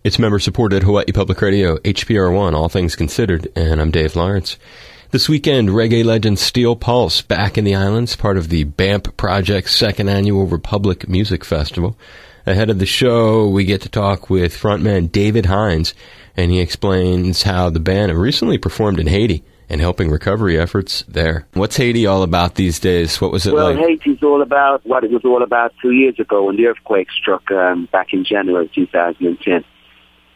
It's member-supported Hawaii Public Radio, HPR1, All Things Considered, and I'm Dave Lawrence. This weekend, reggae legend Steel Pulse back in the islands, part of the BAMP Project's second annual Republic Music Festival. Ahead of the show, we get to talk with frontman David Hinds, and he explains how the band have recently performed in Haiti and helping recovery efforts there. What's Haiti all about these days? What was it like? Well, Haiti's all about what it was all about 2 years ago when the earthquake struck back in January 2010.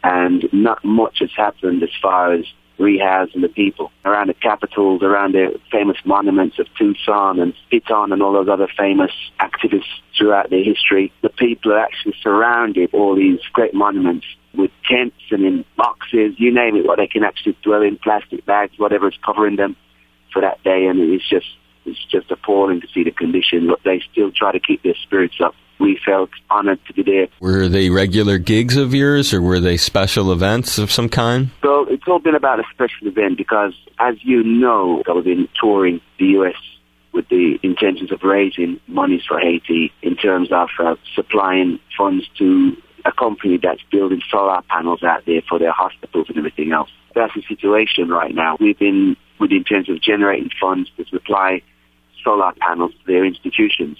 And not much has happened as far as rehousing the people around the capitals, around the famous monuments of Tucson and Piton and all those other famous activists throughout their history. The people are actually surrounded all these great monuments with tents and in boxes, you name it, what they can actually dwell in, plastic bags, whatever is covering them for that day. And it's just appalling to see the condition, but they still try to keep their spirits up. We felt honored to be there. Were they regular gigs of yours, or were they special events of some kind? So it's all been about a special event because, as you know, I've been touring the U.S. with the intentions of raising monies for Haiti in terms of supplying funds to a company that's building solar panels out there for their hospitals and everything else. That's the situation right now. We've been with the intention of generating funds to supply solar panels to their institutions.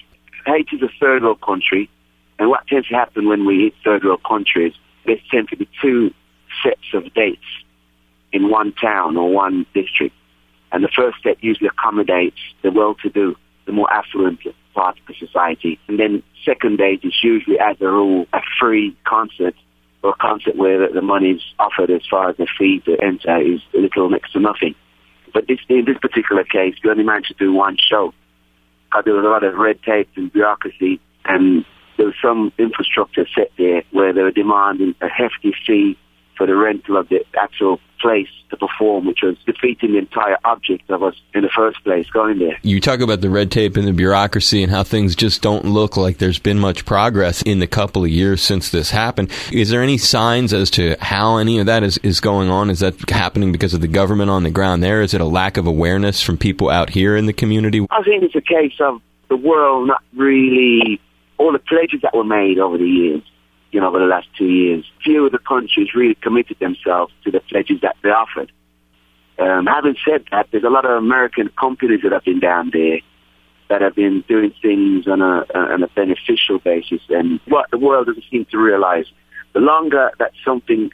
Haiti is a third world country, and what tends to happen when we hit third world countries, there tend to be two sets of dates in one town or one district. And the first set usually accommodates the well-to-do, the more affluent part of the society. And then second date is usually, as a rule, a free concert, or a concert where the money is offered as far as the fee to enter is a little next to nothing. But in this particular case, we only managed to do one show. There was a lot of red tape and bureaucracy, and there was some infrastructure set there where they were demanding a hefty fee for the rental of the actual place to perform, which was defeating the entire object of us in the first place going there. You talk about the red tape and the bureaucracy and how things just don't look like there's been much progress in the couple of years since this happened. Is there any signs as to how any of that is going on? Is that happening because of the government on the ground there? Is it a lack of awareness from people out here in the community? I think it's a case of the world not really, all the pledges that were made over the years, over the last 2 years. Few of the countries really committed themselves to the pledges that they offered. Having said that, there's a lot of American companies that have been down there that have been doing things on a beneficial basis. And what the world doesn't seem to realize, the longer that something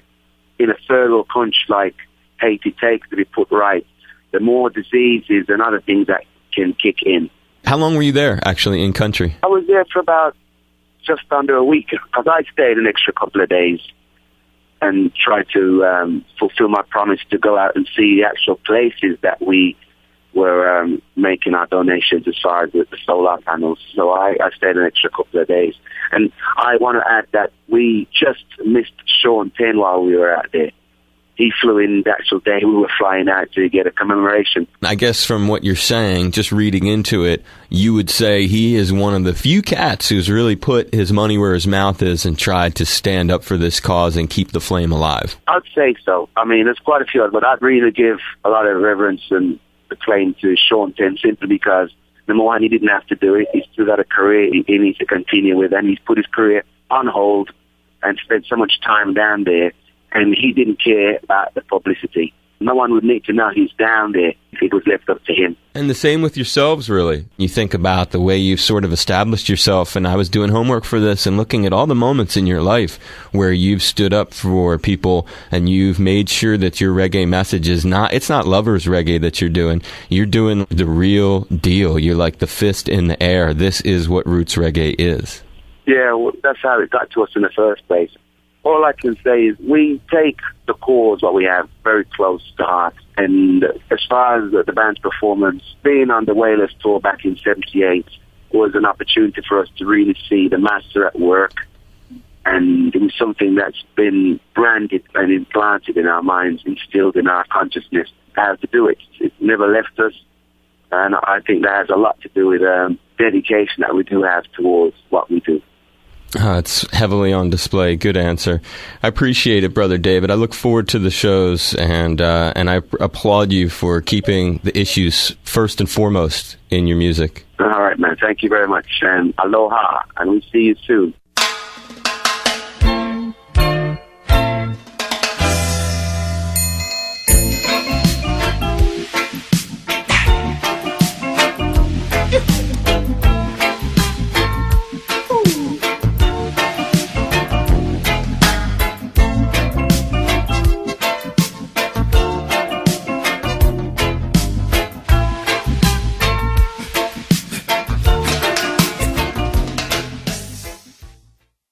in a third world country like Haiti takes to be put right, the more diseases and other things that can kick in. How long were you there, actually, in country? I was there for about just under a week, because I stayed an extra couple of days and tried to fulfill my promise to go out and see the actual places that we were making our donations as far as the solar panels. So I stayed an extra couple of days. And I want to add that we just missed Sean Penn while we were out there. He flew in the actual day we were flying out to get a commemoration. I guess from what you're saying, just reading into it, you would say he is one of the few cats who's really put his money where his mouth is and tried to stand up for this cause and keep the flame alive. I'd say so. I mean, there's quite a few, but I'd really give a lot of reverence and acclaim to Sean Penn simply because, number one, he didn't have to do it. He's still got a career he needs to continue with, and he's put his career on hold and spent so much time down there. And he didn't care about the publicity. No one would need to know he's down there if it was left up to him. And the same with yourselves, really. You think about the way you've sort of established yourself, and I was doing homework for this and looking at all the moments in your life where you've stood up for people and you've made sure that your reggae message is it's not lovers reggae that you're doing. You're doing the real deal. You're like the fist in the air. This is what roots reggae is. Yeah, well, that's how it got to us in the first place. All I can say is we take the cause, what we have, very close to heart. And as far as the band's performance, being on the Wailers tour back in '78 was an opportunity for us to really see the master at work. And it was something that's been branded and implanted in our minds, instilled in our consciousness, how to do it. It never left us. And I think that has a lot to do with dedication that we do have towards what we do. It's heavily on display. Good answer. I appreciate it, Brother David. I look forward to the shows, and I applaud you for keeping the issues first and foremost in your music. All right, man. Thank you very much. And aloha, and we'll see you soon.